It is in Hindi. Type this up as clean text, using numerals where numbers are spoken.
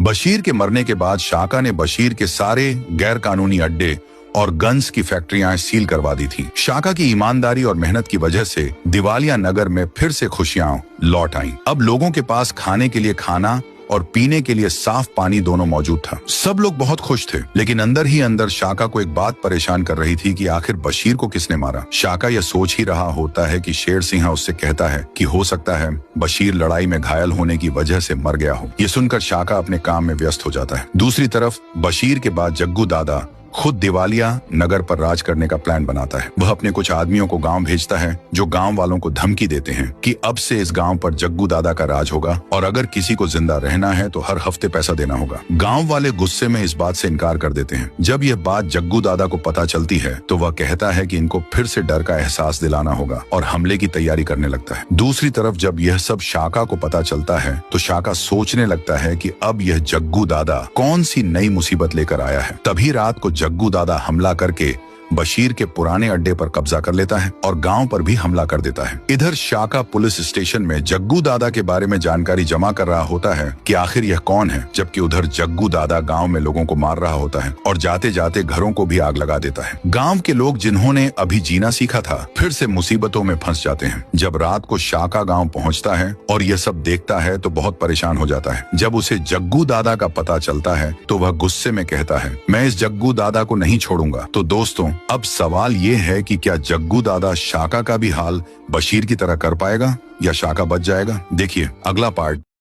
बशीर के मरने के बाद शाका ने बशीर के सारे गैर कानूनी अड्डे और गन्स की फैक्ट्रियां सील करवा दी थी। शाका की ईमानदारी और मेहनत की वजह से दिवालिया नगर में फिर से खुशियां लौट आईं। अब लोगों के पास खाने के लिए खाना और पीने के लिए साफ पानी दोनों मौजूद था। सब लोग बहुत खुश थे, लेकिन अंदर ही अंदर शाका को एक बात परेशान कर रही थी कि आखिर बशीर को किसने मारा। शाका यह सोच ही रहा होता है कि शेर सिंह उससे कहता है कि हो सकता है बशीर लड़ाई में घायल होने की वजह से मर गया हो। ये सुनकर शाका अपने काम में व्यस्त हो जाता है। दूसरी तरफ बशीर के बाद जग्गू दादा खुद दिवालिया नगर पर राज करने का प्लान बनाता है। वह अपने कुछ आदमियों को गांव भेजता है जो गांव वालों को धमकी देते हैं कि अब से इस गांव पर जग्गू दादा का राज होगा और अगर किसी को जिंदा रहना है तो हर हफ्ते पैसा देना होगा। गांव वाले गुस्से में इस बात से इनकार कर देते हैं। जब यह बात जग्गू दादा को पता चलती है तो वह कहता है कि इनको फिर से डर का एहसास दिलाना होगा और हमले की तैयारी करने लगता है। दूसरी तरफ जब यह सब शाका को पता चलता है तो शाका सोचने लगता है कि अब यह जग्गू दादा कौन सी नई मुसीबत लेकर आया है। तभी रात को जग्गू दादा हमला करके बशीर के पुराने अड्डे पर कब्जा कर लेता है और गांव पर भी हमला कर देता है। इधर शाका पुलिस स्टेशन में जग्गू दादा के बारे में जानकारी जमा कर रहा होता है कि आखिर यह कौन है, जबकि उधर जग्गू दादा गांव में लोगों को मार रहा होता है और जाते जाते घरों को भी आग लगा देता है। गांव के लोग जिन्होंने अभी जीना सीखा था फिर से मुसीबतों में फंस जाते हैं। जब रात को शाका गाँव पहुँचता है और यह सब देखता है तो बहुत परेशान हो जाता है। जब उसे जग्गू दादा का पता चलता है तो वह गुस्से में कहता है, मैं इस जग्गू दादा को नहीं छोड़ूंगा। तो दोस्तों, अब सवाल ये है कि क्या जग्गू दादा शाका का भी हाल बशीर की तरह कर पाएगा या शाका बच जाएगा? देखिए अगला पार्ट।